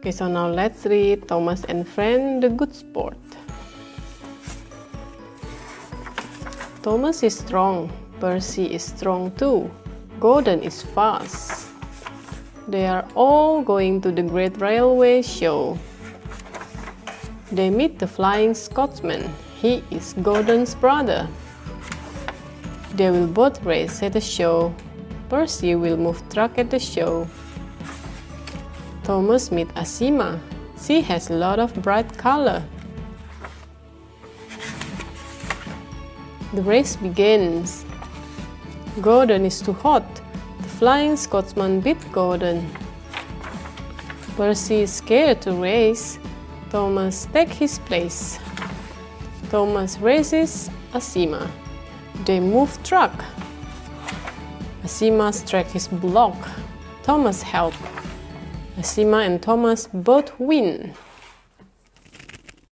Okay, so now let's read Thomas and Friend, the Good Sport. Thomas is strong. Percy is strong too. Gordon is fast. They are all going to the Great Railway Show. They meet the Flying Scotsman. He is Gordon's brother. They will both race at the show. Percy will move truck at the show. Thomas meets Asima. She has a lot of bright color. The race begins. Gordon is too hot. The Flying Scotsman beat Gordon. Percy is scared to race. Thomas takes his place. Thomas races Asima. They move truck. Asima strikes his block. Thomas helps. Asima and Thomas both win.